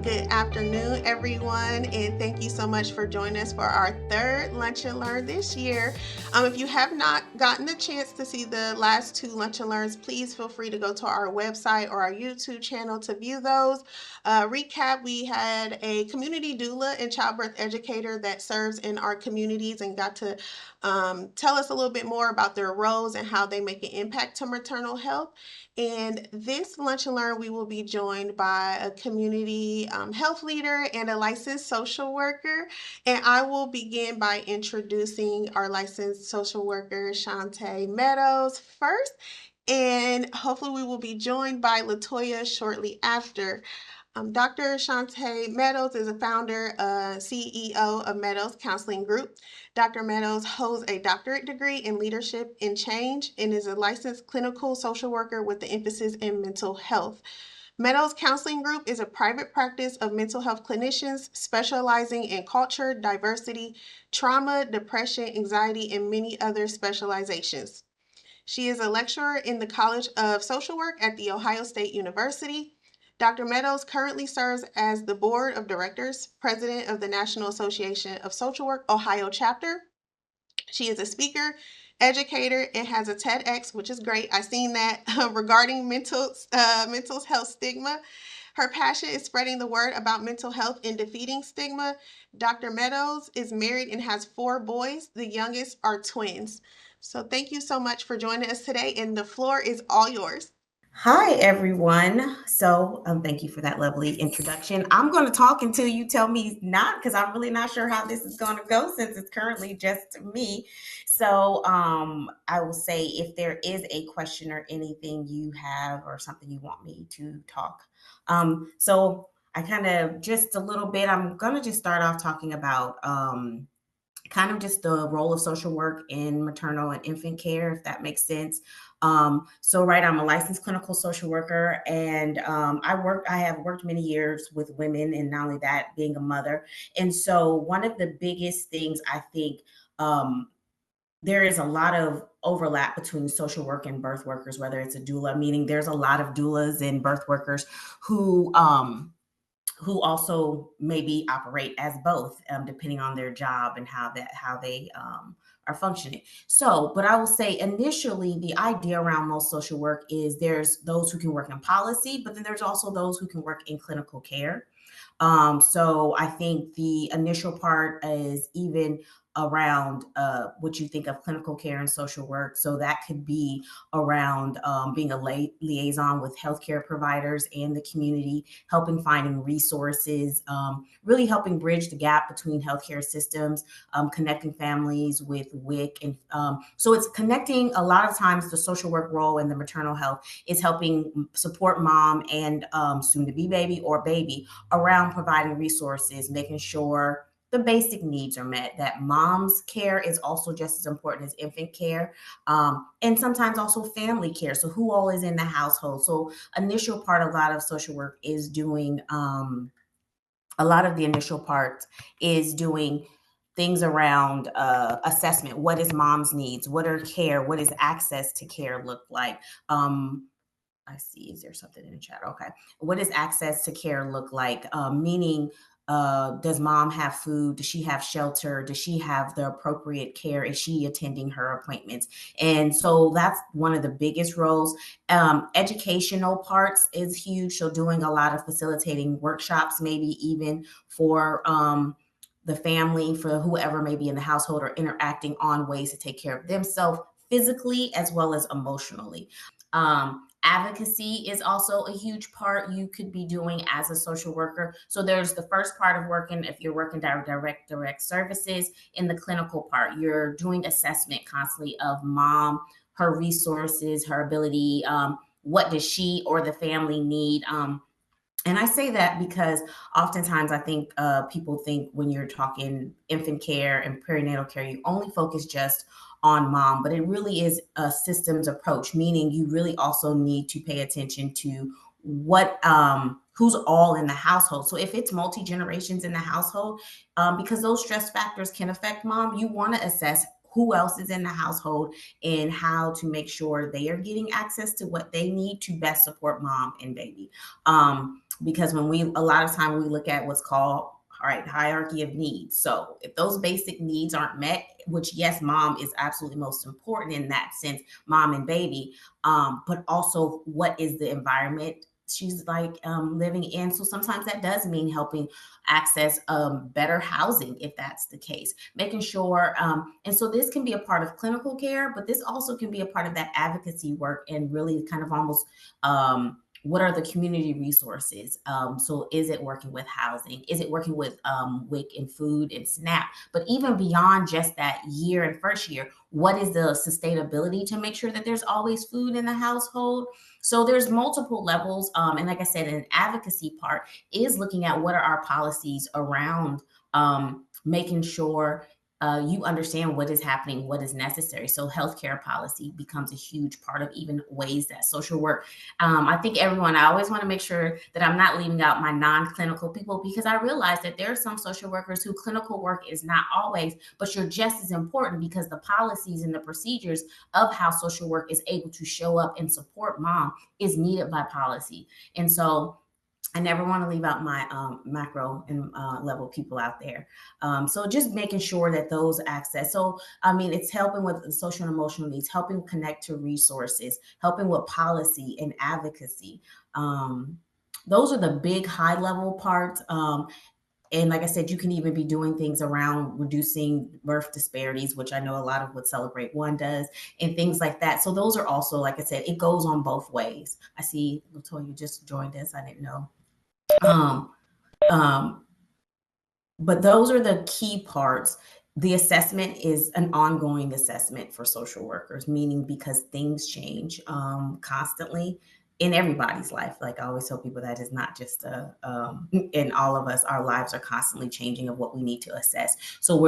Good afternoon, everyone, and thank you so much for joining us for our third Lunch and Learn this year. If you have not gotten the chance to see the last two Lunch and Learns, please feel free to go to our website or our YouTube channel to view those. Recap, we had a community doula and childbirth educator that serves in our communities and got to tell us a little bit more about their roles and how they make an impact to maternal health. And this Lunch and Learn, we will be joined by a community health leader and a licensed social worker. And I will begin by introducing our licensed social worker, Shantae Meadows, first. And hopefully, we will be joined by Latoya shortly after. Dr. Shantae Meadows is a founder, CEO of Meadows Counseling Group. Dr. Meadows holds a doctorate degree in leadership and change and is a licensed clinical social worker with the emphasis in mental health. Meadows Counseling Group is a private practice of mental health clinicians specializing in culture, diversity, trauma, depression, anxiety, and many other specializations. She is a lecturer in the College of Social Work at The Ohio State University. Dr. Meadows currently serves as the Board of Directors, President of the National Association of Social Work Ohio chapter. She is a speaker, educator, and has a TEDx, which is great. I've seen that regarding mental health stigma. Her passion is spreading the word about mental health and defeating stigma. Dr. Meadows is married and has 4 boys. The youngest are twins. So thank you so much for joining us today, and the floor is all yours. Hi, everyone. Thank you for that lovely introduction. I'm going to talk until you tell me not, because I'm really not sure how this is going to go since it's currently just me. I will say if there is a question or anything you have or something you want me to talk. I kind of just a little bit, I'm going to just start off talking about kind of just the role of social work in maternal and infant care, if that makes sense. Right, I'm a licensed clinical social worker, and I have worked many years with women, and not only that, being a mother. And so, one of the biggest things I think there is a lot of overlap between social work and birth workers, whether it's a doula, meaning there's a lot of doulas and birth workers who also maybe operate as both, depending on their job and how they are functioning. But I will say initially, the idea around most social work is there's those who can work in policy, but then there's also those who can work in clinical care. I think the initial part is even around what you think of clinical care and social work. So that could be around being a liaison with healthcare providers and the community, helping finding resources, really helping bridge the gap between healthcare systems, connecting families with WIC. And so it's connecting a lot of times the social work role in the maternal health is helping support mom and soon to be baby or baby around providing resources, making sure the basic needs are met, that mom's care is also just as important as infant care, and sometimes also family care. So who all is in the household? So initial part, a lot of social work is doing, a lot of the initial part is doing things around assessment. What is mom's needs? What are care? What is access to care look like? I see. Is there something in the chat? Okay. What does access to care look like? Meaning, does mom have food? Does she have shelter? Does she have the appropriate care? Is she attending her appointments? And so that's one of the biggest roles. Educational parts is huge. So doing a lot of facilitating workshops, maybe even for the family, for whoever may be in the household, or interacting on ways to take care of themselves physically as well as emotionally. Advocacy is also a huge part you could be doing as a social worker. So there's the first part of working, if you're working direct services. In the clinical part, you're doing assessment constantly of mom, her resources, her ability, what does she or the family need. And I say that because oftentimes I think people think when you're talking infant care and perinatal care, you only focus just on mom, but it really is a systems approach, meaning you really also need to pay attention to what who's all in the household. So if it's multi generations in the household, because those stress factors can affect mom, you want to assess who else is in the household and how to make sure they are getting access to what they need to best support mom and baby. Because when we, a lot of time we look at what's called, all right, hierarchy of needs. So if those basic needs aren't met, which yes, mom is absolutely most important in that sense, mom and baby, but also what is the environment she's like living in. So sometimes that does mean helping access better housing if that's the case, making sure. And so this can be a part of clinical care, but this also can be a part of that advocacy work and really kind of almost what are the community resources? So is it working with housing? Is it working with WIC and food and SNAP? But even beyond just that year and first year, what is the sustainability to make sure that there's always food in the household? So there's multiple levels. And like I said, an advocacy part is looking at what are our policies around making sure you understand what is happening, what is necessary. So healthcare policy becomes a huge part of even ways that social work. I think everyone, I always want to make sure that I'm not leaving out my non-clinical people because I realize that there are some social workers who clinical work is not always, but you're just as important because the policies and the procedures of how social work is able to show up and support mom is needed by policy. And so I never want to leave out my macro and level people out there. So just making sure that those access. So, I mean, it's helping with the social and emotional needs, helping connect to resources, helping with policy and advocacy. Um, those are the big high level parts. And like I said, you can even be doing things around reducing birth disparities, which I know a lot of what Celebrate One does, and things like that. So those are also, like I said, it goes on both ways. I see Latoya just joined us. I didn't know. Um, um, but those are the key parts. The assessment is an ongoing assessment for social workers, meaning because things change constantly in everybody's life. Like I always tell people, that is not just in all of us, our lives are constantly changing of what we need to assess. So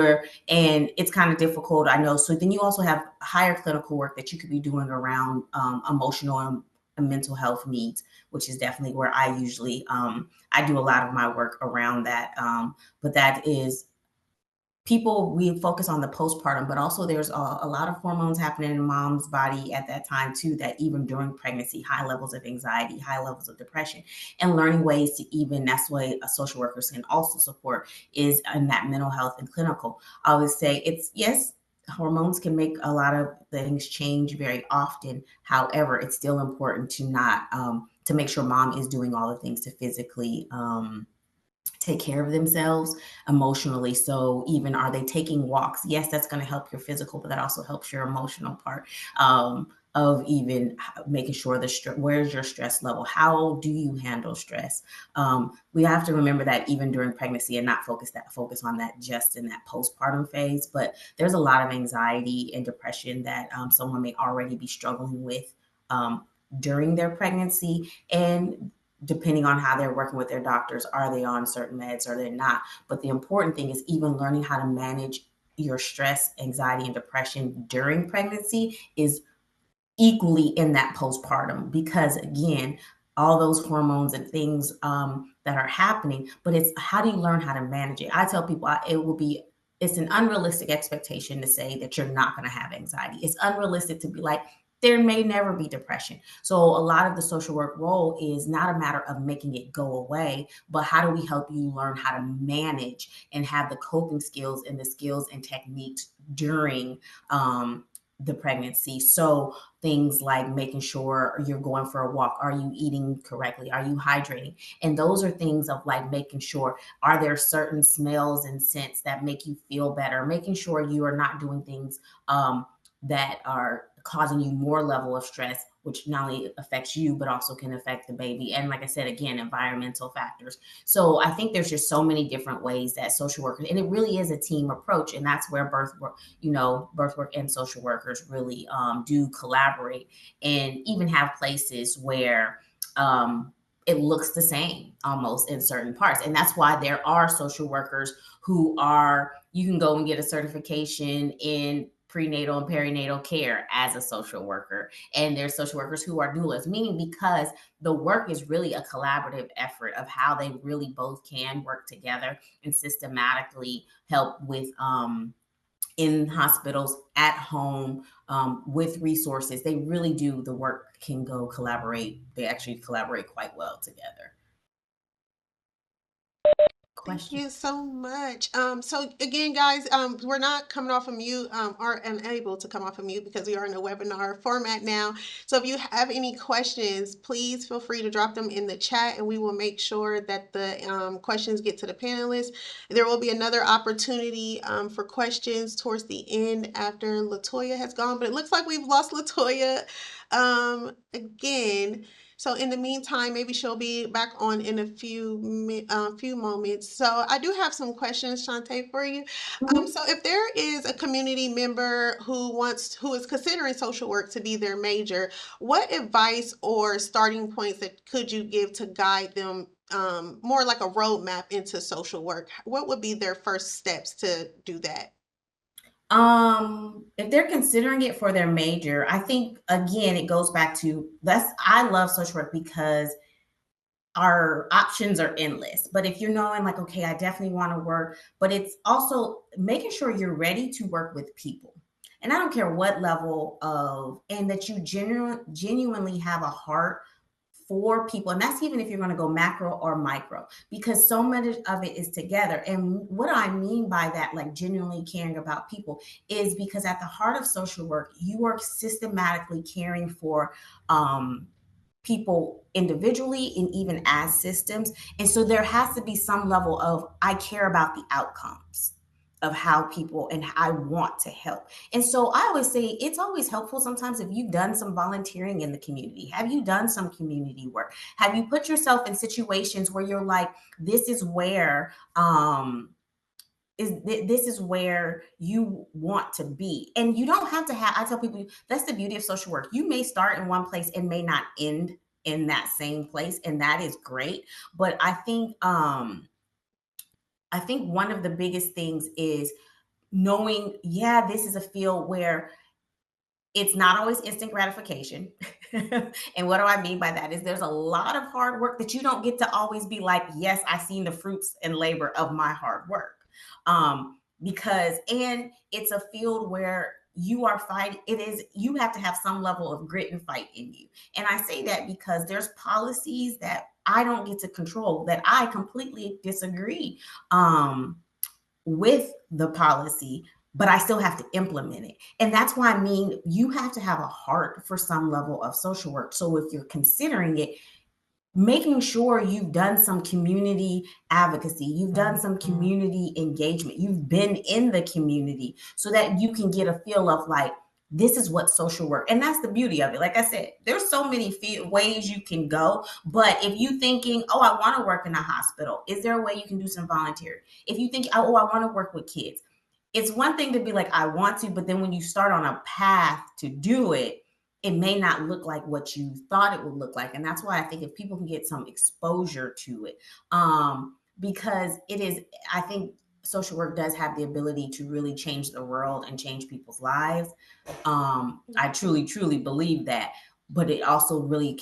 and it's kind of difficult, I know. So then you also have higher clinical work that you could be doing around emotional and mental health needs, which is definitely where I usually, I do a lot of my work around that. But that is people, we focus on the postpartum, but also there's a lot of hormones happening in mom's body at that time too, that even during pregnancy, high levels of anxiety, high levels of depression, and learning ways to even, that's why a social worker can also support is in that mental health and clinical. I would say it's, yes, hormones can make a lot of things change very often. However, it's still important to not, to make sure mom is doing all the things to physically, take care of themselves emotionally. So even are they taking walks? Yes, that's going to help your physical, but that also helps your emotional part of even making sure where's your stress level? How do you handle stress? We have to remember that even during pregnancy and not focus on that just in that postpartum phase. But there's a lot of anxiety and depression that someone may already be struggling with during their pregnancy, and depending on how they're working with their doctors, are they on certain meds or they're not? But the important thing is even learning how to manage your stress, anxiety, and depression during pregnancy is equally in that postpartum, because again, all those hormones and things that are happening, but it's how do you learn how to manage it? I tell people it's an unrealistic expectation to say that you're not going to have anxiety. It's unrealistic to be like, there may never be depression. So a lot of the social work role is not a matter of making it go away, but how do we help you learn how to manage and have the coping skills and the skills and techniques during the pregnancy. So things like making sure you're going for a walk. Are you eating correctly? Are you hydrating? And those are things of like making sure, are there certain smells and scents that make you feel better? Making sure you are not doing things that are causing you more level of stress, which not only affects you, but also can affect the baby. And like I said, again, environmental factors. So I think there's just so many different ways that social workers, and it really is a team approach. And that's where birth work and social workers really do collaborate, and even have places where it looks the same almost in certain parts. And that's why there are social workers you can go and get a certification in prenatal and perinatal care as a social worker. And there's social workers who are doulas, meaning because the work is really a collaborative effort of how they really both can work together and systematically help with in hospitals, at home, with resources. They really do. The work can go collaborate. They actually collaborate quite well together. Thank Question. you so much. So again, guys, we're not coming off of mute, are unable to come off of mute because we are in a webinar format now. So if you have any questions, please feel free to drop them in the chat and we will make sure that the questions get to the panelists. There will be another opportunity for questions towards the end after Latoya has gone, but it looks like we've lost Latoya again. So in the meantime, maybe she'll be back on in a few moments. So I do have some questions, Shantae, for you. Mhm. So if there is a community member who is considering social work to be their major, what advice or starting points that could you give to guide them more like a roadmap into social work? What would be their first steps to do that? If they're considering it for their major, I think again it goes back to that's I love social work because our options are endless. But if you're knowing like, okay, I definitely want to work, but it's also making sure you're ready to work with people. And I don't care what level of, and that you genuinely have a heart for people. And that's even if you're going to go macro or micro, because so much of it is together. And what I mean by that, like genuinely caring about people, is because at the heart of social work, you are systematically caring for people individually and even as systems. And so there has to be some level of I care about the outcomes of how people and I want to help. And so I always say it's always helpful sometimes if you've done some volunteering in the community. Have you done some community work? Have you put yourself in situations where you're like, this is where this is where you want to be. And you don't have to have, I tell people that's the beauty of social work. You may start in one place and may not end in that same place, and that is great. But I think one of the biggest things is knowing, yeah, this is a field where it's not always instant gratification. And what do I mean by that is there's a lot of hard work that you don't get to always be like, yes, I seen the fruits and labor of my hard work. Because and it's a field where you are fighting, it is, you have to have some level of grit and fight in you. And I say that because there's policies that I don't get to control, that I completely disagree with the policy, but I still have to implement it. And that's why I mean, you have to have a heart for some level of social work. So if you're considering it, making sure you've done some community advocacy, you've done some community engagement, you've been in the community so that you can get a feel of like, this is what social work, and that's the beauty of it. Like I said, there's so many ways you can go, but if you thinking, oh, I want to work in a hospital, is there a way you can do some volunteer? If you think, oh, I want to work with kids, it's one thing to be like, I want to, but then when you start on a path to do it, it may not look like what you thought it would look like. And that's why I think if people can get some exposure to it, because it is, I think social work does have the ability to really change the world and change people's lives. I truly, truly believe that. But it also really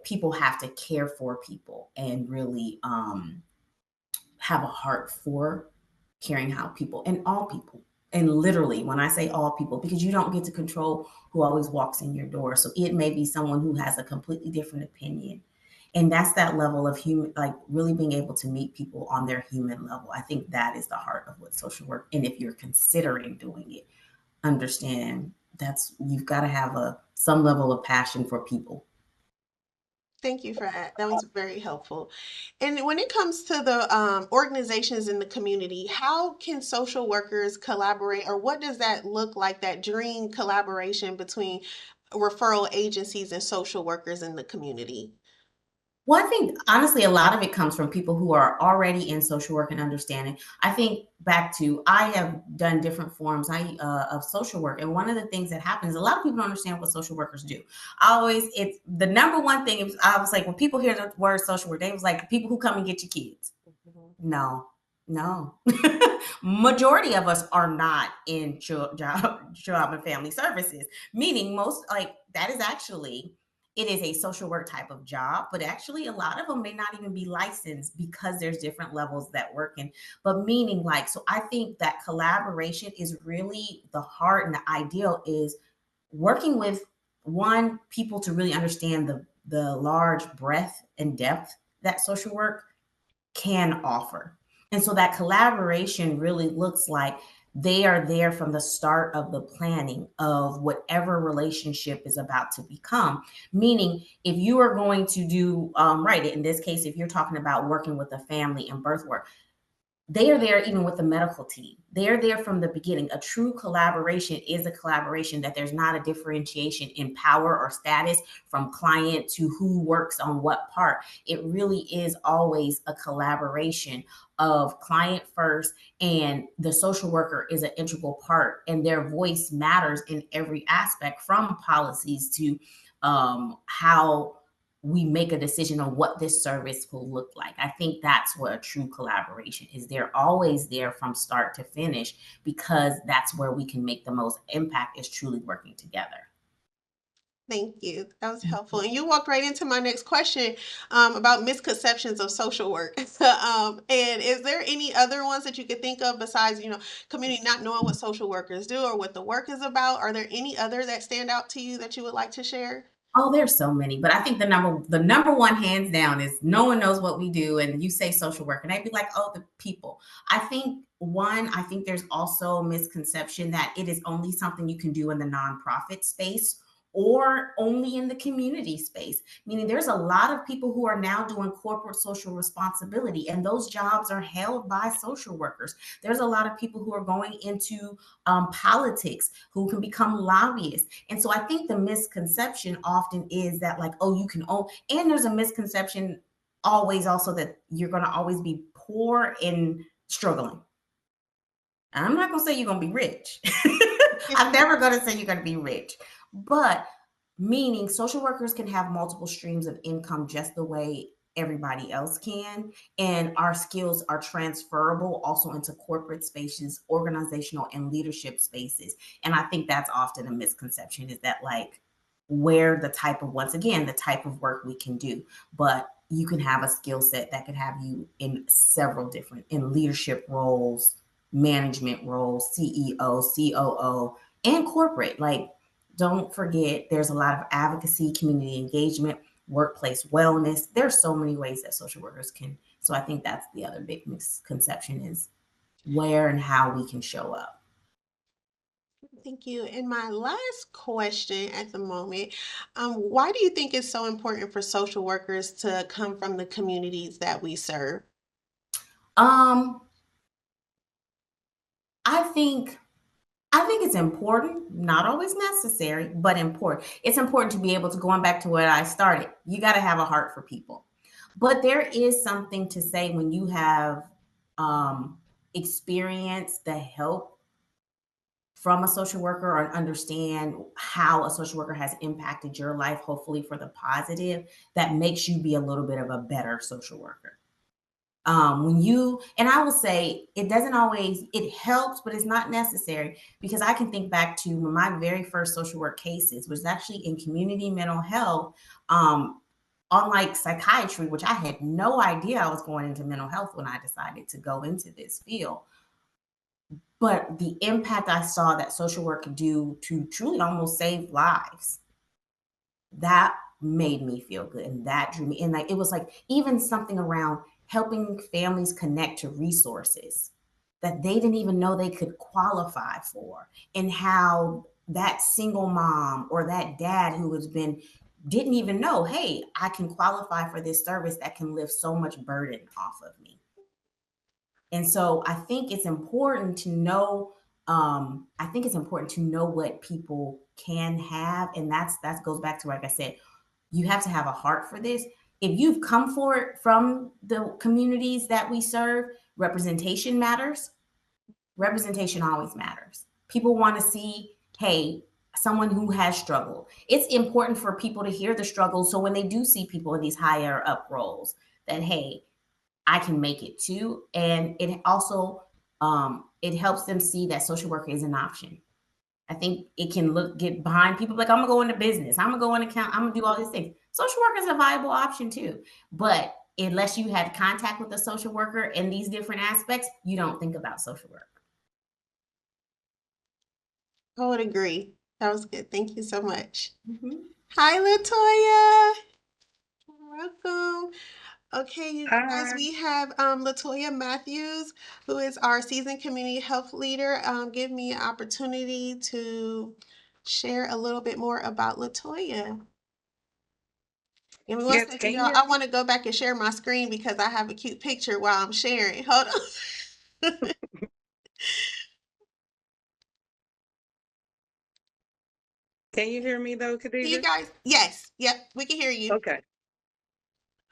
people have to care for people and really have a heart for caring how people and all people. And literally, when I say all people, because you don't get to control who always walks in your door. So it may be someone who has a completely different opinion. And that's that level of human, like really being able to meet people on their human level. I think that is the heart of what social work. And if you're considering doing it, understand that's, you've got to have some level of passion for people. Thank you for that. That was very helpful. And when it comes to the organizations in the community, how can social workers collaborate, or what does that look like, that dream collaboration between referral agencies and social workers in the community? Well, I think honestly, a lot of it comes from people who are already in social work and understanding. I think back to I have done different forms of social work, and one of the things that happens, a lot of people don't understand what social workers do. I always, it's the number one thing. I was like, when people hear the word social work, they was like people who come and get your kids. No, no. Majority of us are not in job and family services, meaning most like that is actually it is a social work type of job, but actually a lot of them may not even be licensed because there's different levels that work in. But meaning like, so I think that collaboration is really the heart, and the ideal is working with one people to really understand the large breadth and depth that social work can offer. And so that collaboration really looks like they are there from the start of the planning of whatever relationship is about to become. Meaning, if you are going to do, right, in this case, if you're talking about working with a family and birth work, they are there even with the medical team. They're there from the beginning. A true collaboration is a collaboration that there's not a differentiation in power or status from client to who works on what part. It really is always a collaboration of client first, and the social worker is an integral part, and their voice matters in every aspect from policies to how we make a decision on what this service will look like. I think that's what a true collaboration is. They're always there from start to finish because that's where we can make the most impact, is truly working together. Thank you. That was helpful. Mhm. And you walked right into my next question about misconceptions of social work. And is there any other ones that you could think of besides, community not knowing what social workers do or what the work is about? Are there any other that stand out to you that you would like to share? Oh, there's so many, but I think the number one hands down is no one knows what we do, and you say social work, and they'd be like, oh, the people. I think there's also a misconception that it is only something you can do in the nonprofit space or only in the community space. Meaning, there's a lot of people who are now doing corporate social responsibility, and those jobs are held by social workers. There's a lot of people who are going into politics who can become lobbyists. And so I think the misconception often is that, like, oh, you can own, and there's a misconception always also that you're going to always be poor and struggling. I'm not going to say you're going to be rich. I'm never going to say you're going to be rich. But meaning social workers can have multiple streams of income just the way everybody else can. And our skills are transferable also into corporate spaces, organizational and leadership spaces. And I think that's often a misconception, is that, like, where the type of, once again, the type of work we can do. But you can have a skill set that could have you in several different, in leadership roles, management roles, CEO, COO, and corporate. Like, don't forget, there's a lot of advocacy, community engagement, workplace wellness. There's so many ways that social workers can. So I think that's the other big misconception, is where and how we can show up. Thank you. And my last question at the moment, why do you think it's so important for social workers to come from the communities that we serve? Um, I think I think it's important, not always necessary, but important. It's important to be able to, going back to what I started, you got to have a heart for people. But there is something to say when you have um, experienced the help from a social worker, or understand how a social worker has impacted your life, hopefully for the positive, that makes you be a little bit of a better social worker. When you, and I will say, it doesn't always, it helps, but it's not necessary, because I can think back to my very first social work cases was actually in community mental health, um, unlike psychiatry, which I had no idea I was going into mental health when I decided to go into this field. But the impact I saw that social work could do to truly almost save lives, that made me feel good, and that drew me in. Like, it was like even something around helping families connect to resources that they didn't even know they could qualify for, and how that single mom or that dad who has been, didn't even know, hey, I can qualify for this service that can lift so much burden off of me. And so I think it's important to know, I think it's important to know what people can have. And that goes back to, like I said, you have to have a heart for this. If you've come for it from the communities that we serve, representation matters. Representation always matters. People want to see, hey, someone who has struggled. It's important for people to hear the struggle. So when they do see people in these higher up roles, that, hey, I can make it too. And it also, it helps them see that social worker is an option. I think it can get behind people like, I'm gonna go into business, I'm gonna go into account, I'm gonna do all these things. Social worker is a viable option too. But unless you had contact with a social worker in these different aspects, you don't think about social work. I would agree. That was good. Thank you so much. Mhm. Hi, Latoya. Welcome. Okay, you guys, Hi. we have Latoya Matthews, who is our seasoned community health leader. Give me an opportunity to share a little bit more about Latoya. Give me one Yes, second, can you y'all. hear I me? want to go back and share my screen because I have a cute picture while I'm sharing. Hold on. Can you hear me though, You Khadija? guys, yes, yep, we can hear you. Okay.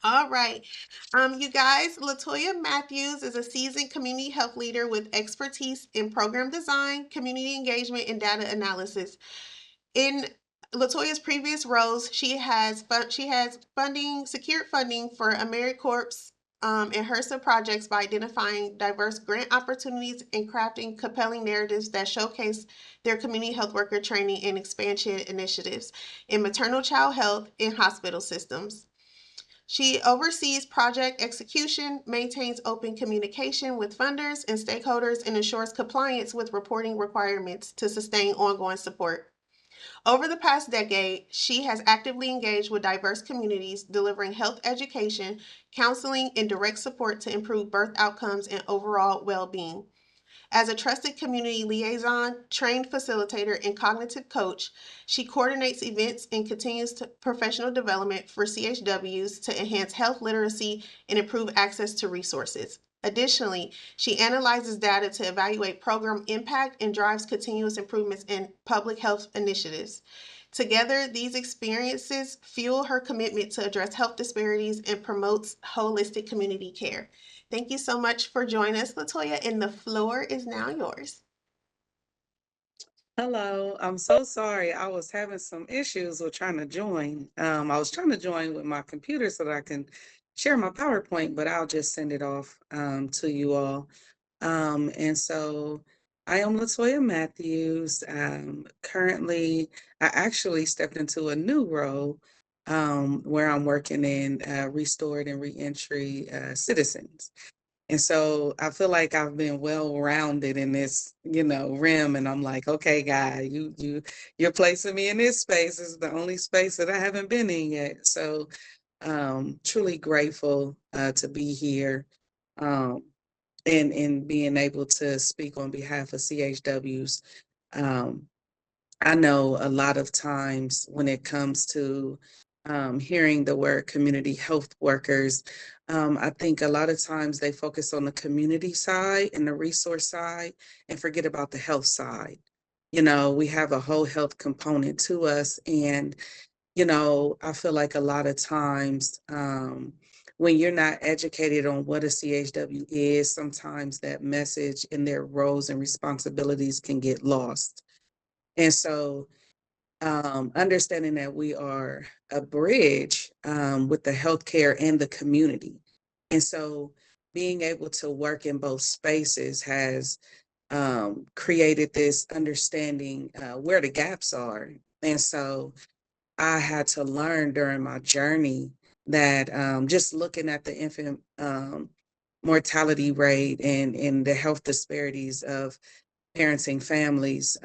All right. You guys, Latoya Matthews is a seasoned community health leader with expertise in program design, community engagement, and data analysis. In Latoya's previous roles, she has secured funding for AmeriCorps and HRSA projects by identifying diverse grant opportunities and crafting compelling narratives that showcase their community health worker training and expansion initiatives in maternal child health and hospital systems. She oversees project execution, maintains open communication with funders and stakeholders, and ensures compliance with reporting requirements to sustain ongoing support. Over the past decade, she has actively engaged with diverse communities, delivering health education, counseling, and direct support to improve birth outcomes and overall well being. As a trusted community liaison, trained facilitator, and cognitive coach, she coordinates events and continues professional development for CHWs to enhance health literacy and improve access to resources. Additionally, she analyzes data to evaluate program impact and drives continuous improvements in public health initiatives. Together, these experiences fuel her commitment to address health disparities and promotes holistic community care. Thank you so much for joining us, Latoya, and the floor is now yours. Hello. I'm so sorry. I was having some issues with trying to join. I was trying to join with my computer so that I can share my PowerPoint, but I'll just send it off to you all. And so I am Latoya Matthews. Currently, I actually stepped into a new role where I'm working in restored and reentry citizens. And so I feel like I've been well rounded in this, rim. And I'm like, okay, guy, you're placing me in this space. This is the only space that I haven't been in yet. So truly grateful to be here. Um, and being able to speak on behalf of CHWs. Um, I know a lot of times when it comes to hearing the word community health workers, I think a lot of times they focus on the community side and the resource side and forget about the health side. We have a whole health component to us. And I feel like a lot of times when you're not educated on what a CHW is, sometimes that message and their roles and responsibilities can get lost. And so understanding that we are a bridge with the healthcare and the community. And so being able to work in both spaces has created this understanding where the gaps are. And so I had to learn during my journey that just looking at the infant mortality rate and the health disparities of parenting families,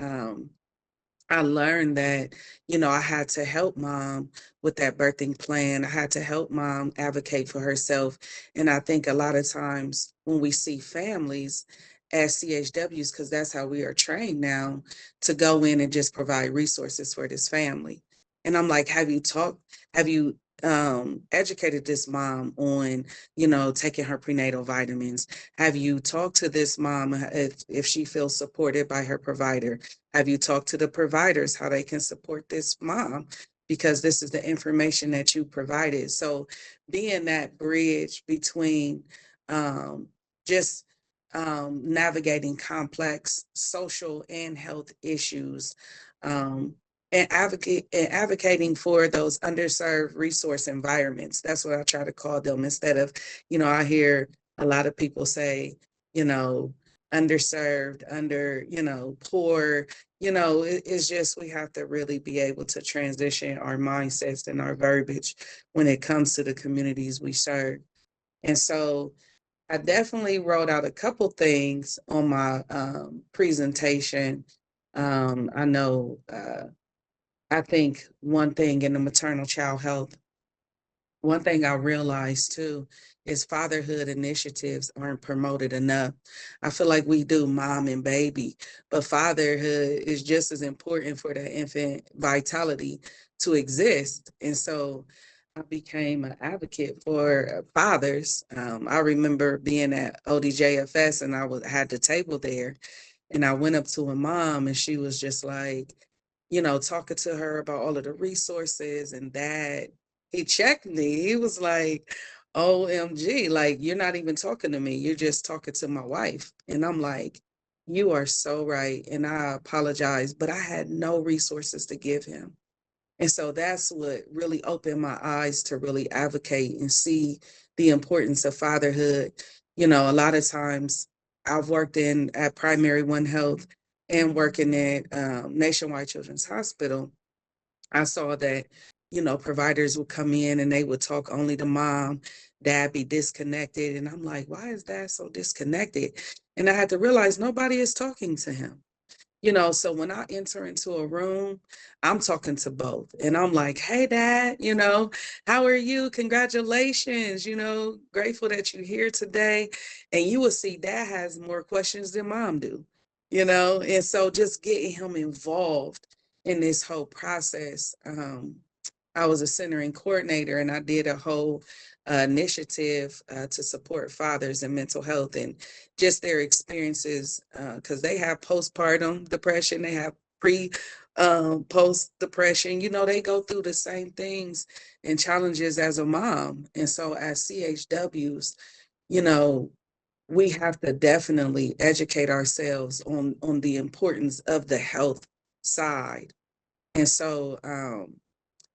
I learned that, I had to help mom with that birthing plan. I had to help mom advocate for herself. And I think a lot of times when we see families as CHWs, because that's how we are trained now, to go in and just provide resources for this family. And I'm like, have you educated this mom on, taking her prenatal vitamins? Have you talked to this mom if she feels supported by her provider? Have you talked to the providers how they can support this mom? Because this is the information that you provided. So being that bridge between just navigating complex social and health issues, and advocating for those underserved resource environments. That's what I try to call them instead of, I hear a lot of people say, you know, underserved, poor. It's just we have to really be able to transition our mindsets and our verbiage when it comes to the communities we serve. And so I definitely wrote out a couple things on my presentation. I know, I think one thing in the maternal child health, one thing I realized too is fatherhood initiatives aren't promoted enough. I feel like we do mom and baby, but fatherhood is just as important for the infant vitality to exist. And so I became an advocate for fathers. I remember being at ODJFS and had the table there, and I went up to a mom and she was just like, talking to her about all of the resources. And dad, he checked me. He was like, OMG, like, you're not even talking to me. You're just talking to my wife. And I'm like, you are so right. And I apologize, but I had no resources to give him. And so that's what really opened my eyes to really advocate and see the importance of fatherhood. A lot of times I've worked at Primary One Health and working at Nationwide Children's Hospital. I saw that, providers would come in and they would talk only to mom, dad be disconnected. And I'm like, why is dad so disconnected? And I had to realize nobody is talking to him. So when I enter into a room, I'm talking to both. And I'm like, hey, dad, how are you? Congratulations, grateful that you're here today. And you will see dad has more questions than mom do, And so just getting him involved in this whole process. I was a centering coordinator and I did a whole initiative to support fathers in mental health and just their experiences, because they have postpartum depression, they have post depression, they go through the same things and challenges as a mom. And so as CHWs, you know, we have to definitely educate ourselves on the importance of the health side. And so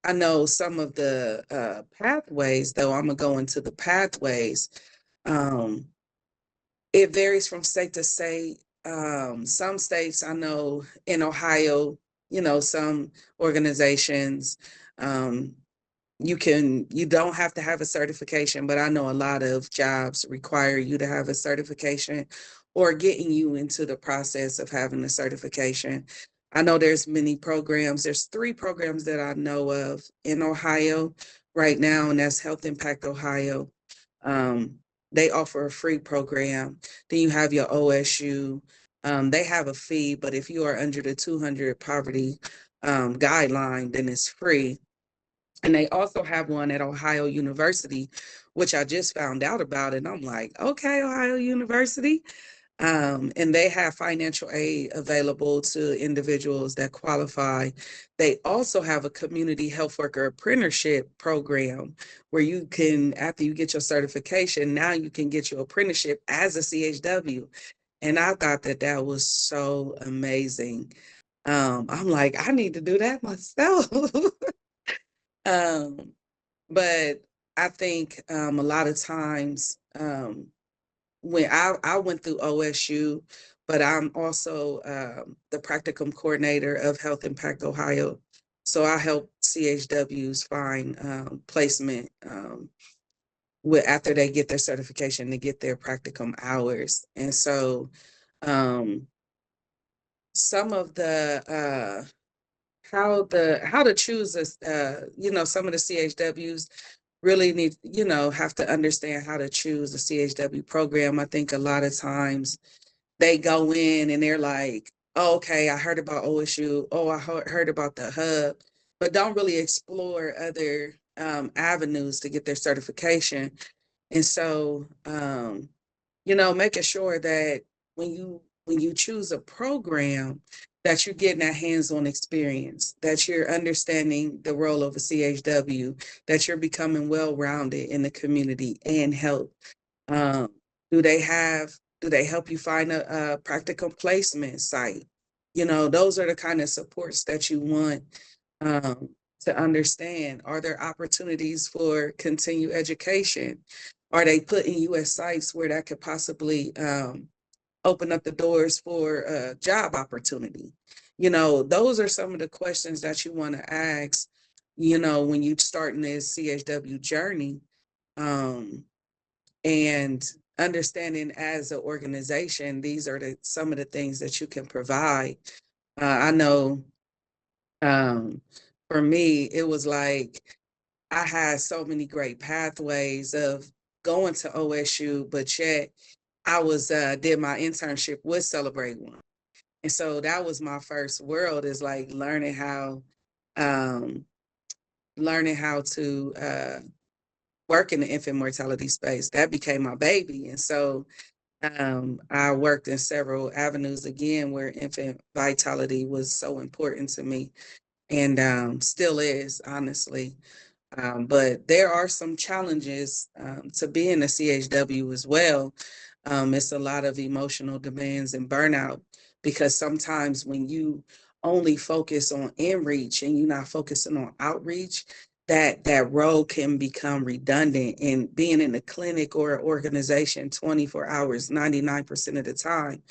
I know some of the pathways, though I'm gonna go into the pathways. Um, it varies from state to state. Some states I know in Ohio, some organizations, um, you don't have to have a certification, but I know a lot of jobs require you to have a certification or getting you into the process of having a certification. I know there's many programs. There's 3 programs that I know of in Ohio right now, and that's Health Impact Ohio. Um, they offer a free program. Then you have your OSU. They have a fee, but if you are under the 200 poverty guideline, then it's free. And they also have one at Ohio University, which I just found out about. And I'm like, okay, Ohio University. And they have financial aid available to individuals that qualify. They also have a community health worker apprenticeship program where you can, after you get your certification, now you can get your apprenticeship as a CHW. And I thought that that was so amazing. I'm like, I need to do that myself. Um, but I think a lot of times when I went through OSU, but I'm also the practicum coordinator of Health Impact Ohio. So I help CHWs find placement after they get their certification to get their practicum hours. And so um, some of the how to choose some of the CHWs really need, have to understand how to choose a CHW program. I think a lot of times they go in and they're like, oh, okay, I heard about OSU. Oh, I heard about the hub, but don't really explore other avenues to get their certification. And so, making sure that when you choose a program, that you're getting that hands-on experience, that you're understanding the role of a CHW, that you're becoming well-rounded in the community and health. Um, do they help you find a practical placement site? Those are the kind of supports that you want to understand. Are there opportunities for continued education? Are they putting you at sites where that could possibly open up the doors for job opportunity? Those are some of the questions that you want to ask, when you start in this CHW journey. Um, and understanding as an organization, these are some of the things that you can provide. I know um, for me, it was like I had so many great pathways of going to OSU, but yet I was did my internship with Celebrate One. And so that was my first world, is like um learning how to work in the infant mortality space. That became my baby. And so I worked in several avenues again where infant vitality was so important to me, and still is, honestly. But there are some challenges to being a CHW as well. It's a lot of emotional demands and burnout, because sometimes when you only focus on in reach and you're not focusing on outreach, that role can become redundant. And being in a clinic or an organization 24 hours, 99% of the time,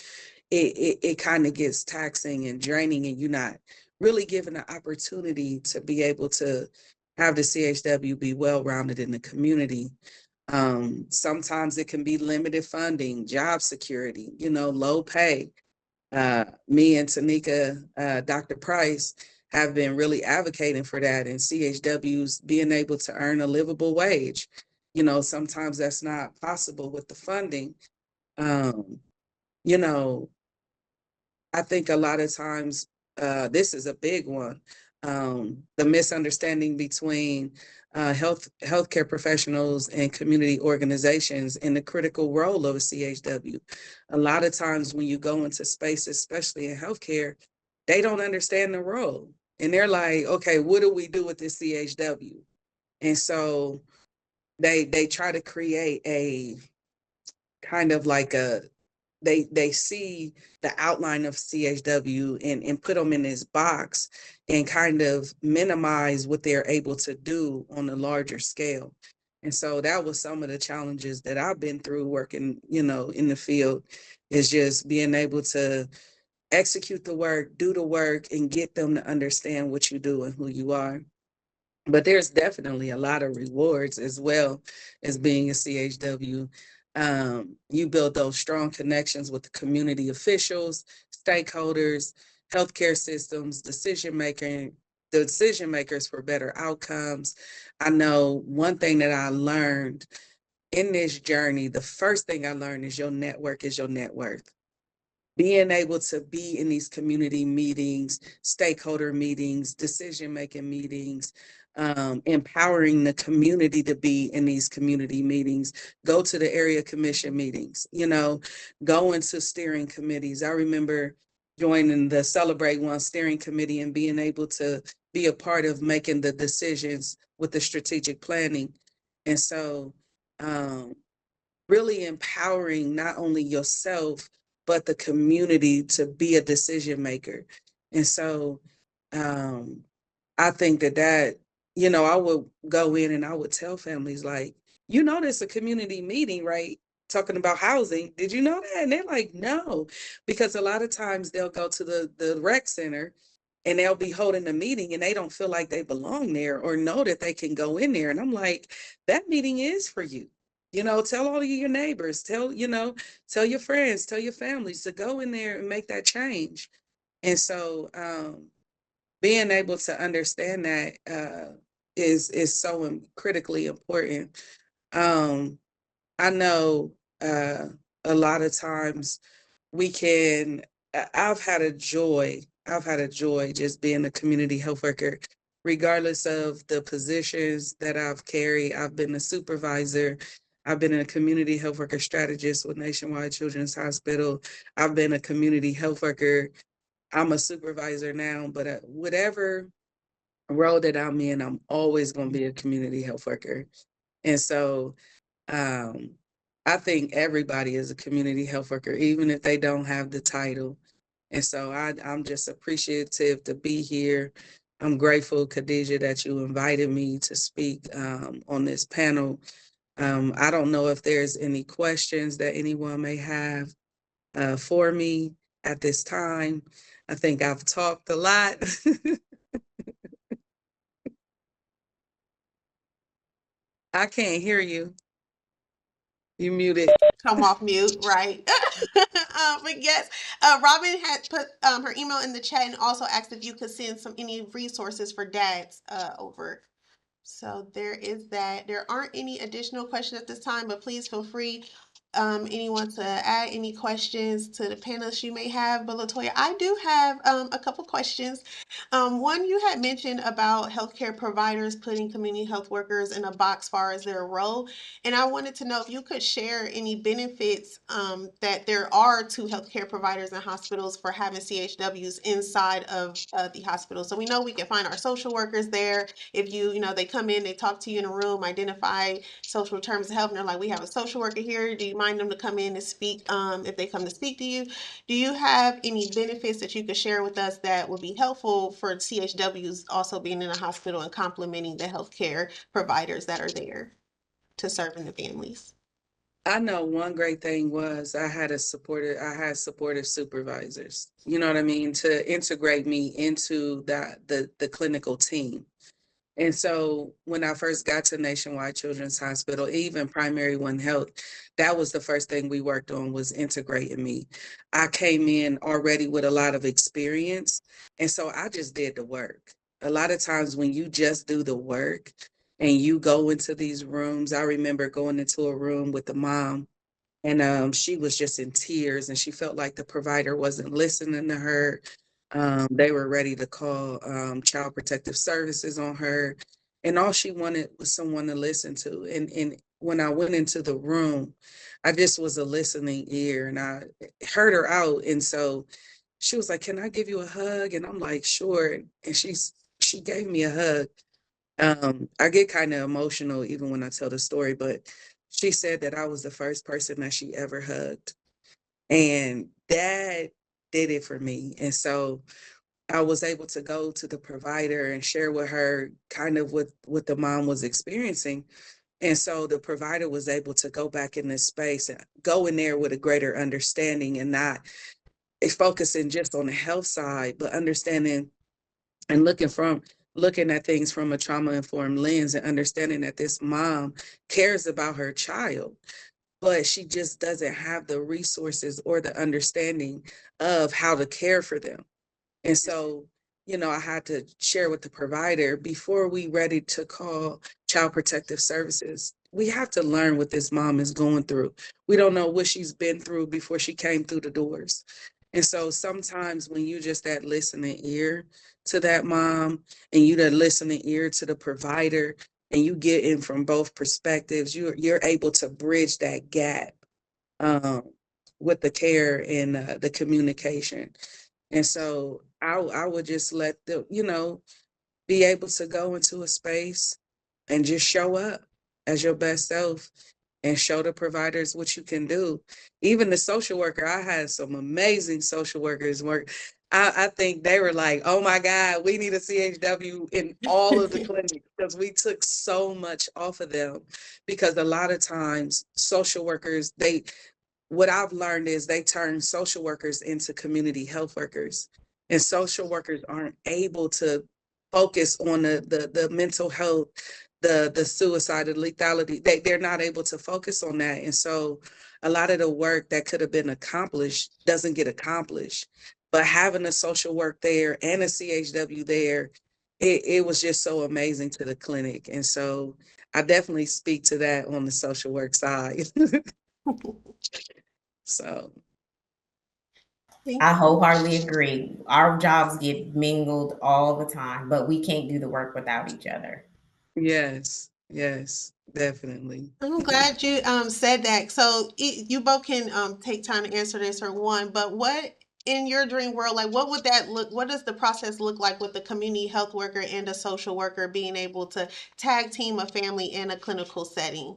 it kind of gets taxing and draining, and you're not really given the opportunity to be able to have the CHW be well-rounded in the community. Sometimes it can be limited funding, job security, low pay. Me and Tanika, Dr. Price, have been really advocating for that, and CHWs being able to earn a livable wage. Sometimes that's not possible with the funding. Um, you know, I think a lot of times, this is a big one. The misunderstanding between healthcare professionals and community organizations and the critical role of a CHW. A lot of times when you go into spaces, especially in healthcare, they don't understand the role. And they're like, okay, what do we do with this CHW? And so they try to create a kind of like they see the outline of CHW and put them in this box and kind of minimize what they're able to do on a larger scale. And so that was some of the challenges that I've been through working, in the field, is just being able to execute the work, do the work, and get them to understand what you do and who you are. But there's definitely a lot of rewards as well as being a CHW. You build those strong connections with the community officials, stakeholders, healthcare systems, decision makers for better outcomes. I know one thing that I learned in this journey, the first thing I learned is your network is your net worth. Being able to be in these community meetings, stakeholder meetings, decision-making meetings, empowering the community to be in these community meetings, go to the area commission meetings, go into steering committees. I remember joining the Celebrate One steering committee and being able to be a part of making the decisions with the strategic planning. And so really empowering not only yourself, but the community to be a decision maker. And so um, I think I would go in and I would tell families, like, there's a community meeting, right? Talking about housing. Did you know that? And they're like, no, because a lot of times they'll go to the rec center and they'll be holding a meeting and they don't feel like they belong there or know that they can go in there. And I'm like, that meeting is for you. Tell all of your neighbors, tell your friends, tell your families to go in there and make that change. And so being able to understand that is so critically important. Um, I know a lot of times we can, I've had a joy. I've had a joy just being a community health worker, regardless of the positions that I've carried. I've been a supervisor. I've been a community health worker strategist with Nationwide Children's Hospital. I've been a community health worker. I'm a supervisor now, but whatever role that I'm in, I'm always going to be a community health worker. And so um, I think everybody is a community health worker, even if they don't have the title. And so I'm just appreciative to be here. I'm grateful, Khadijah, that you invited me to speak on this panel. I don't know if there's any questions that anyone may have. for me at this time. I think I've talked a lot. I can't hear you. You muted. Come off mute, right? But yes, Robin had put her email in the chat and also asked if you could send any resources for dads over. So there is that. There aren't any additional questions at this time, but please feel free, anyone to add any questions to the panelists you may have. But Latoya, I do have a couple questions. One, you had mentioned about healthcare providers putting community health workers in a box far as their role. And I wanted to know if you could share any benefits that there are to healthcare providers and hospitals for having CHWs inside of the hospital. So we know we can find our social workers there. If they come in, they talk to you in a room, identify social terms of health, and they're like, we have a social worker here. Do you mind them to come in and speak if they come to speak to you? Do you have any benefits that you could share with us that would be helpful for CHWs also being in a hospital and complementing the healthcare providers that are there to serve in the families? I know one great thing was I had supportive supervisors, you know what I mean, to integrate me into the clinical team. And so when I first got to Nationwide Children's Hospital, even Primary One Health, that was the first thing we worked on, was integrating me. I came in already with a lot of experience, and so I just did the work. A lot of times when you just do the work and you go into these rooms, I remember going into a room with the mom, and she was just in tears, and she felt like the provider wasn't listening to her. They were ready to call Child Protective Services on her, and all she wanted was someone to listen to. And when I went into the room, I just was a listening ear, and I heard her out. And so she was like, "Can I give you a hug?" And I'm like, "Sure." And she gave me a hug. I get kind of emotional even when I tell the story, but she said that I was the first person that she ever hugged. And that did it for me. And so I was able to go to the provider and share with her kind of what the mom was experiencing. And so the provider was able to go back in this space and go in there with a greater understanding, and not focusing just on the health side, but understanding and looking at things from a trauma informed lens, and understanding that this mom cares about her child, but she just doesn't have the resources or the understanding of how to care for them. And so, I had to share with the provider, before we ready to call Child Protective Services, we have to learn what this mom is going through. We don't know what she's been through before she came through the doors. And so sometimes when you just that listening ear to that mom, and you that listening ear to the provider, and you get in from both perspectives, you're able to bridge that gap um, with the care and the communication. And so I would just let the, be able to go into a space and just show up as your best self, and show the providers what you can do. Even the social worker, I had some amazing social workers work. I think they were like, oh my God, we need a CHW in all of the clinics, because we took so much off of them. Because a lot of times social workers, what I've learned is they turn social workers into community health workers, and social workers aren't able to focus on the mental health, the suicide, the lethality. They're not able to focus on that. And so a lot of the work that could have been accomplished doesn't get accomplished. But having a social work there and a CHW there, it was just so amazing to the clinic. And so I definitely speak to that on the social work side. So Thank I you. wholeheartedly agree. Our jobs get mingled all the time, but we can't do the work without each other. yes, definitely. I'm glad you said that. So you both can take time to answer this or one, but what in your dream world, like what would that look, what does the process look like with the community health worker and a social worker being able to tag team a family in a clinical setting?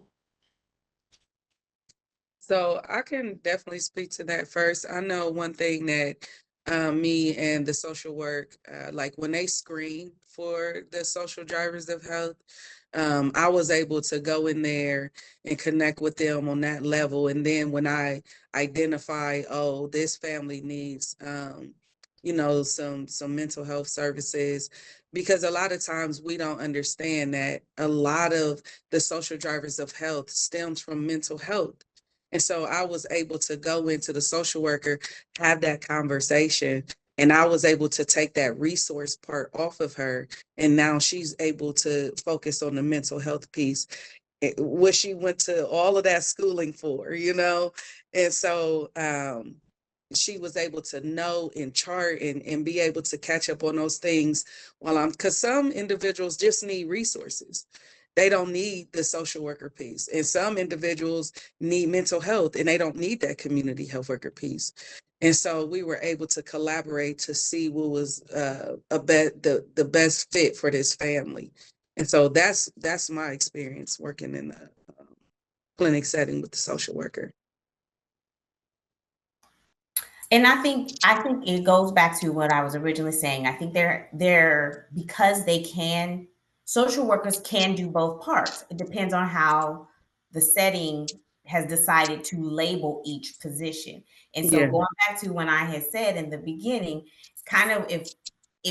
So I can definitely speak to that first. I know one thing that me and the social work, like when they screen for the social drivers of health, I was able to go in there and connect with them on that level. And then when I identify, oh, this family needs, some mental health services, because a lot of times we don't understand that a lot of the social drivers of health stems from mental health. And so I was able to go into the social worker, have that conversation, and I was able to take that resource part off of her. And now she's able to focus on the mental health piece, what she went to all of that schooling for, you know? And so she was able to know and chart and be able to catch up on those things while because some individuals just need resources. They don't need the social worker piece. And some individuals need mental health and they don't need that community health worker piece. And so we were able to collaborate to see what was the best fit for this family. And so that's my experience working in the clinic setting with the social worker. And I think it goes back to what I was originally saying. I think they're because they can, social workers can do both parts. It depends on how the setting has decided to label each position. And so Yeah. going back to when I had said in the beginning, it's kind of if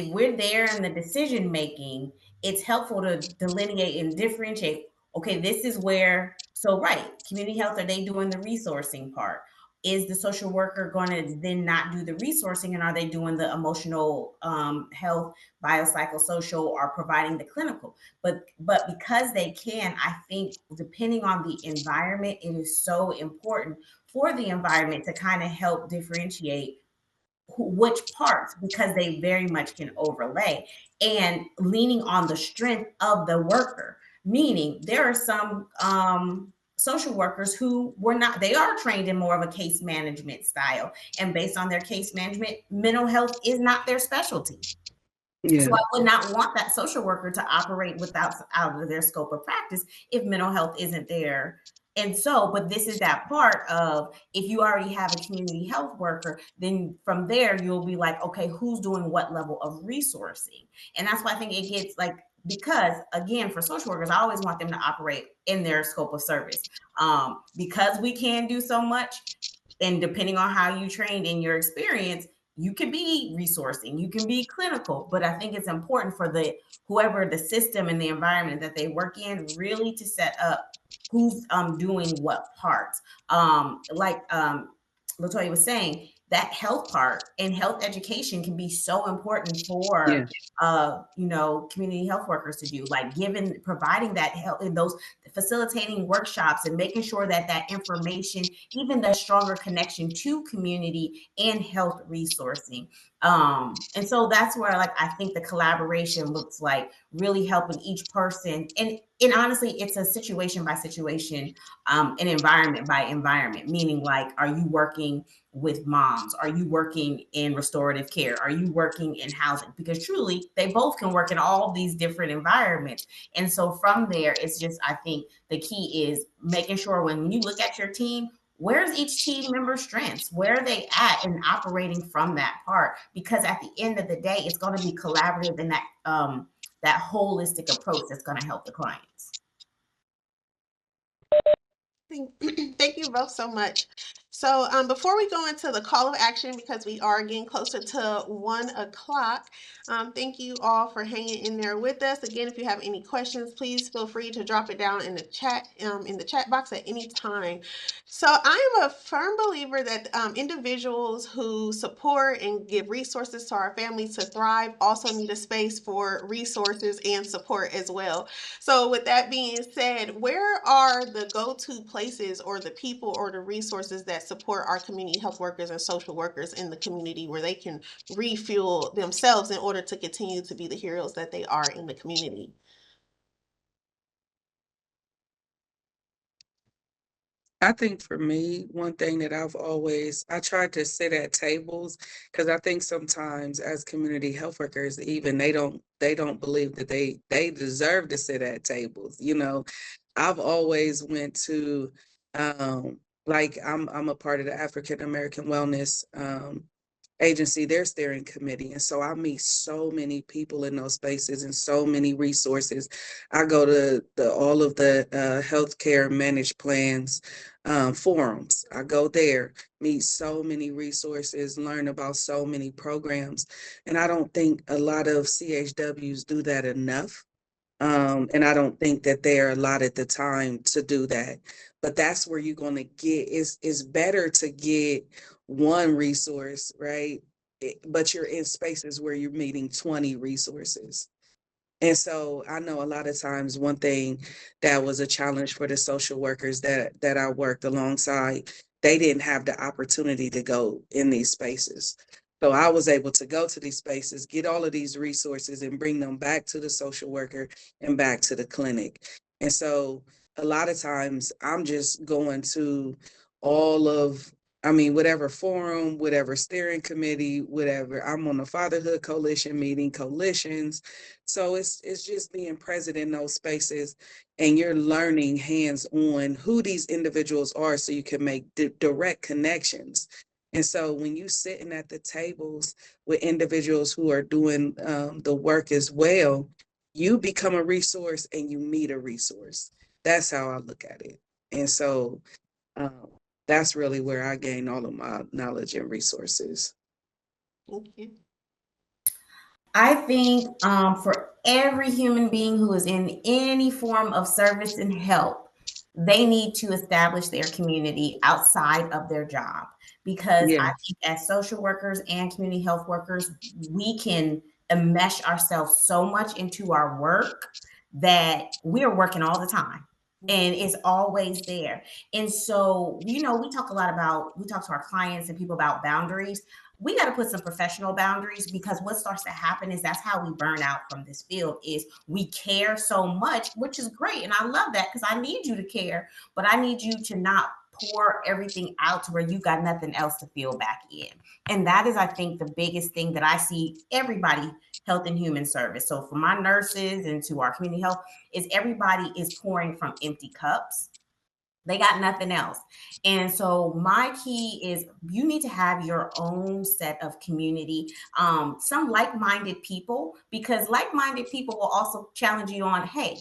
we're there in the decision making, it's helpful to delineate and differentiate. Okay, this is where, so right, community health, are they doing the resourcing part? Is the social worker going to then not do the resourcing, and are they doing the emotional health, biopsychosocial, or providing the clinical? But because they can, I think depending on the environment, it is so important for the environment to kind of help differentiate which parts, because they very much can overlay, and leaning on the strength of the worker, meaning there are some social workers who were not, they are trained in more of a case management style, and based on their case management, mental health is not their specialty. Yeah. So I would not want that social worker to operate without out of their scope of practice if mental health isn't there. And so, but this is that part of, if you already have a community health worker, then from there you'll be like, okay, who's doing what level of resourcing? And that's why I think it gets like, because again, for social workers, I always want them to operate in their scope of service, because we can do so much. And depending on how you trained in your experience, you can be resourcing, you can be clinical, but I think it's important for the whoever the system and the environment that they work in really to set up who's doing what parts. Latoya was saying, that health part and health education can be so important for community health workers to do, like providing that help in those facilitating workshops and making sure that that information, even the stronger connection to community and health resourcing. And so that's where, like, I think the collaboration looks like really helping each person. And honestly, it's a situation by situation, an environment by environment, meaning like, are you working with moms? Are you working in restorative care? Are you working in housing? Because truly, they both can work in all these different environments. And so from there, it's just, I think the key is making sure when you look at your team, where's each team member's strengths? Where are they at and operating from that part? Because at the end of the day, it's going to be collaborative in that holistic approach that's going to help the clients. Thank you both so much. So before we go into the call of action, because we are getting closer to 1 o'clock, thank you all for hanging in there with us. Again, if you have any questions, please feel free to drop it down in the chat box at any time. So I am a firm believer that individuals who support and give resources to our families to thrive also need a space for resources and support as well. So with that being said, where are the go-to places or the people or the resources that support our community health workers and social workers in the community, where they can refuel themselves in order to continue to be the heroes that they are in the community? I think for me, one thing that I tried to sit at tables, because I think sometimes as community health workers, even they don't believe that they deserve to sit at tables. You know, I've always went to, like I'm a part of the African American Wellness agency, their steering committee. And so I meet so many people in those spaces and so many resources. I go to all of the healthcare managed plans forums. I go there, meet so many resources, learn about so many programs. And I don't think a lot of CHWs do that enough. And I don't think that they're allotted the time to do that. But that's where you're going to get, it's better to get one resource, right? But you're in spaces where you're meeting 20 resources. And so I know a lot of times one thing that was a challenge for the social workers that I worked alongside, they didn't have the opportunity to go in these spaces. So I was able to go to these spaces, get all of these resources and bring them back to the social worker and back to the clinic. And so a lot of times I'm just going to all of, I mean, whatever forum, whatever steering committee, whatever. I'm on the Fatherhood Coalition meeting, coalitions. So it's just being present in those spaces, and you're learning hands on who these individuals are so you can make direct connections. And so when you sitting at the tables with individuals who are doing the work as well, you become a resource and you meet a resource. That's how I look at it. And so um, that's really where I gain all of my knowledge and resources. Thank you. I think for every human being who is in any form of service and help, they need to establish their community outside of their job. Because Yeah. I think as social workers and community health workers, we can enmesh ourselves so much into our work that we are working all the time and it's always there. And so, we talk a lot about, we talk to our clients and people about boundaries. We got to put some professional boundaries, because what starts to happen is that's how we burn out from this field. Is we care so much, which is great, and I love that, because I need you to care, but I need you to not pour everything out to where you got nothing else to fill back in. And that is, I think, the biggest thing that I see everybody, health and human service, so for my nurses and to our community health, is everybody is pouring from empty cups. They got nothing else. And so my key is you need to have your own set of community, some like-minded people, because like-minded people will also challenge you on, hey,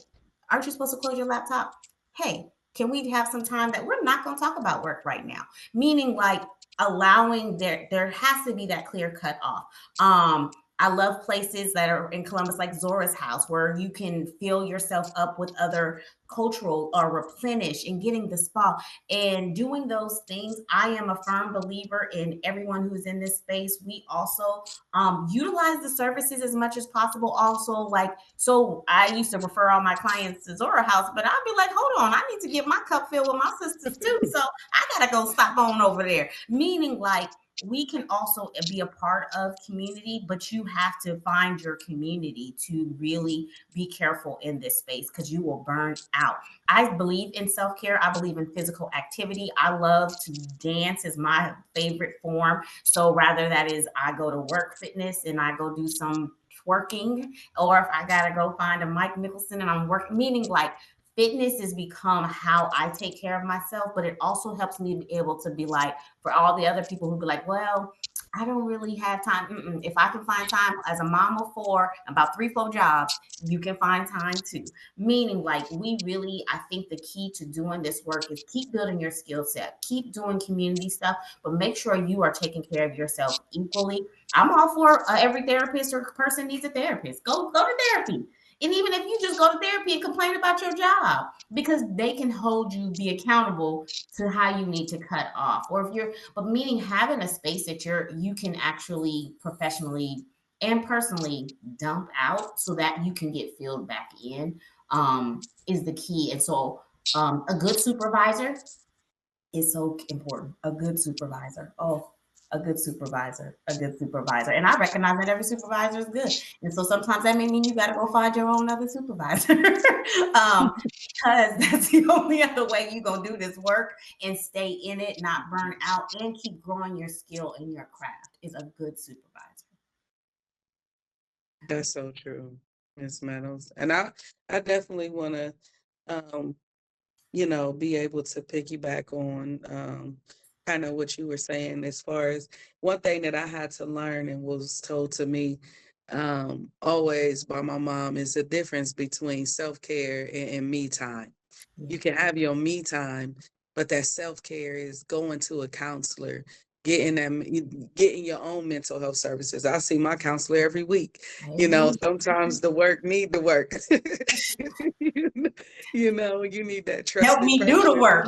aren't you supposed to close your laptop? Hey, can we have some time that we're not going to talk about work right now? Meaning, like, allowing there has to be that clear cut off. I love places that are in Columbus, like Zora's House, where you can fill yourself up with other cultural or replenish and getting the spa and doing those things. I am a firm believer in everyone who's in this space. We also utilize the services as much as possible. Also, like, so I used to refer all my clients to Zora House, but I'd be like, hold on, I need to get my cup filled with my sisters too. So I gotta go stop on over there. Meaning, like, we can also be a part of community, but you have to find your community to really be careful in this space, because you will burn out. I believe in self-care. I believe in physical activity. I love to dance is my favorite form. So rather that is I go to work fitness and I go do some twerking, or if I gotta go find a Mike Nicholson and I'm working, meaning, like, fitness has become how I take care of myself, but it also helps me be able to be like, for all the other people who be like, well, I don't really have time. If I can find time as a mom of four, about 3, 4 jobs, you can find time too. Meaning, like, we really, I think the key to doing this work is keep building your skill set, keep doing community stuff, but make sure you are taking care of yourself equally. I'm all for every therapist or person needs a therapist. Go to therapy. And even if you just go to therapy and complain about your job, because they can hold you, be accountable to how you need to cut off. Or if you're, but meaning having a space that you can actually professionally and personally dump out so that you can get filled back in, is the key. And so a good supervisor is so important. A good supervisor. Oh, a good supervisor, a good supervisor. And I recognize that every supervisor is good. And so sometimes that may mean you got to go find your own other supervisor, because that's the only other way you're going to do this work and stay in it, not burn out, and keep growing your skill in your craft, is a good supervisor. That's so true, Miss Meadows. And I definitely want to, be able to piggyback on kind of what you were saying as far as one thing that I had to learn and was told to me always by my mom is the difference between self-care and me time. Yeah. You can have your me time, but that self-care is going to a counselor, getting your own mental health services. I see my counselor every week. I You know, agree. sometimes the work need the work. You need that Help trusted me do the person. work.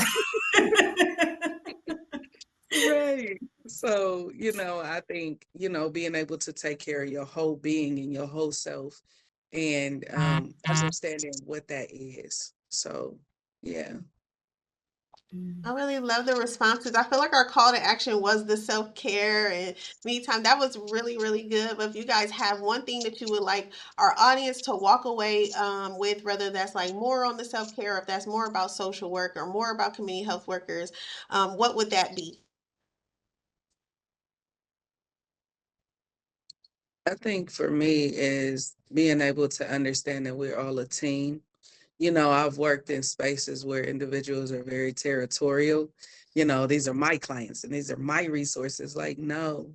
Right. So, I think, being able to take care of your whole being and your whole self and understanding what that is. So, yeah. I really love the responses. I feel like our call to action was the self care and me time. That was really, really good. But if you guys have one thing that you would like our audience to walk away with, whether that's like more on the self care, if that's more about social work or more about community health workers, what would that be? I think for me is being able to understand that we're all a team. I've worked in spaces where individuals are very territorial. These are my clients and these are my resources. Like, no,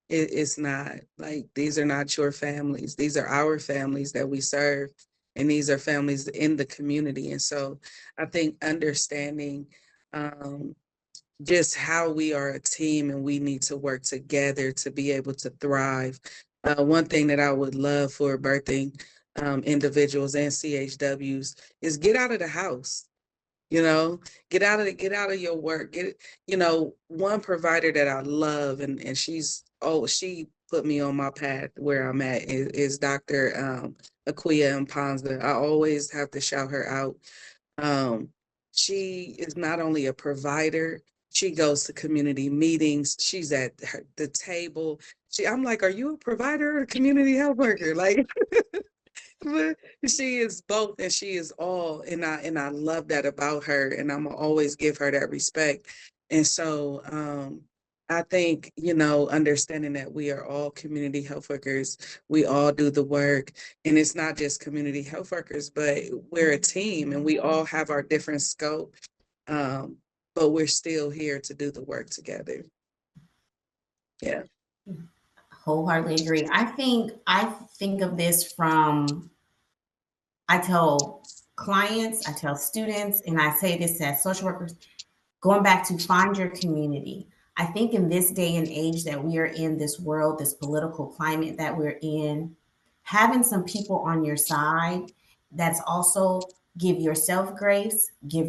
it's not. Like, these are not your families. These are our families that we serve, and these are families in the community. And so I think understanding um, just how we are a team and we need to work together to be able to thrive. One thing that I would love for birthing individuals and CHWs is get out of the house. You know, get out of your work. One provider that I love and she put me on my path where I'm at is Dr. Aquia Mpanza. I always have to shout her out. um, she is not only a provider, she goes to community meetings. She's at the table. I'm like, are you a provider or a community health worker? Like, but she is both and she is all, and I love that about her, and I'm gonna always give her that respect. And so I think, understanding that we are all community health workers, we all do the work, and it's not just community health workers, but we're a team and we all have our different scope. Um, but we're still here to do the work together. Yeah. Wholeheartedly agree. I think of this from I tell clients, I tell students, and I say this as social workers, going back to find your community. I think in this day and age that we are in, this world, this political climate that we're in, having some people on your side that's also give yourself grace, give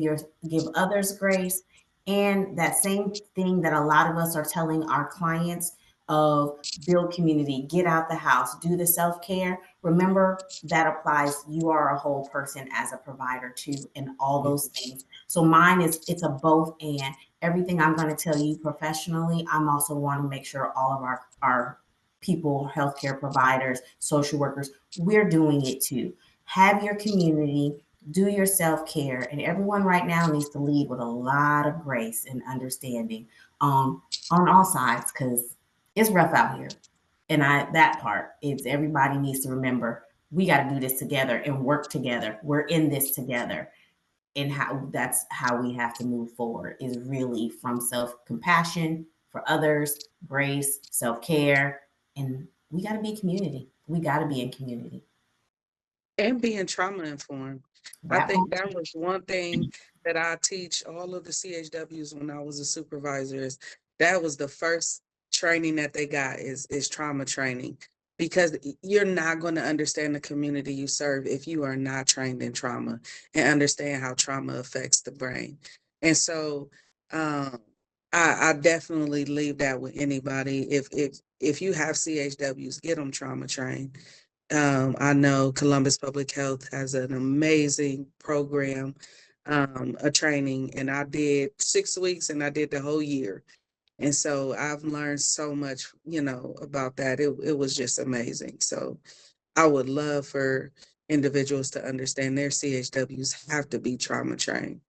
others grace, and that same thing that a lot of us are telling our clients of build community, get out the house, do the self-care. Remember that applies. You are a whole person as a provider too, and all those things. So mine is it's a both and. Everything I'm going to tell you professionally, I'm also want to make sure all of our people, healthcare providers, social workers, we're doing it too. Have your community, do your self-care, and everyone right now needs to lead with a lot of grace and understanding on all sides because it's rough out here. And that part, it's everybody needs to remember we got to do this together and work together. We're in this together, and how that's how we have to move forward is really from self-compassion for others, grace, self-care, and we got to be community. We got to be in community. And being trauma informed. I That think part that too. was one thing that I teach all of the CHWs when I was a supervisor is that was the first training that they got is trauma training, because you're not going to understand the community you serve if you are not trained in trauma and understand how trauma affects the brain. And so um, I definitely leave that with anybody. If you have CHWs, get them trauma trained. I know Columbus Public Health has an amazing program, a training, and I did 6 weeks and I did the whole year. And so I've learned so much, about that. It was just amazing. So I would love for individuals to understand their CHWs have to be trauma trained.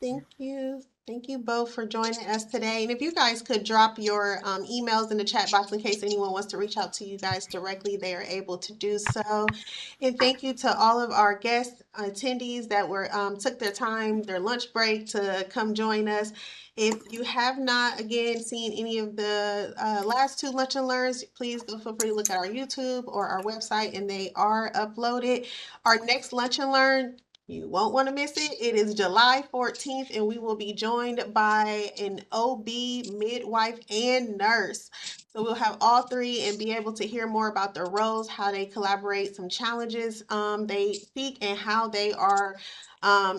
Thank you. Thank you both for joining us today. And if you guys could drop your emails in the chat box in case anyone wants to reach out to you guys directly, they are able to do so. And thank you to all of our guest attendees that were took their time, their lunch break to come join us. If you have not, again, seen any of the last two Lunch and Learns, please feel free to look at our YouTube or our website, and they are uploaded. Our next Lunch and Learn, you won't want to miss it. It is July 14th, and we will be joined by an OB, midwife, and nurse. So we'll have all three and be able to hear more about their roles, how they collaborate, some challenges they seek, and how they are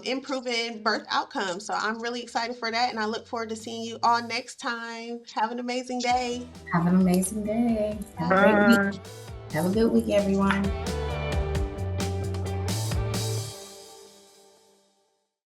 improving birth outcomes. So I'm really excited for that, and I look forward to seeing you all next time. Have an amazing day. Have an amazing day. Have a great week. Have a good week, everyone.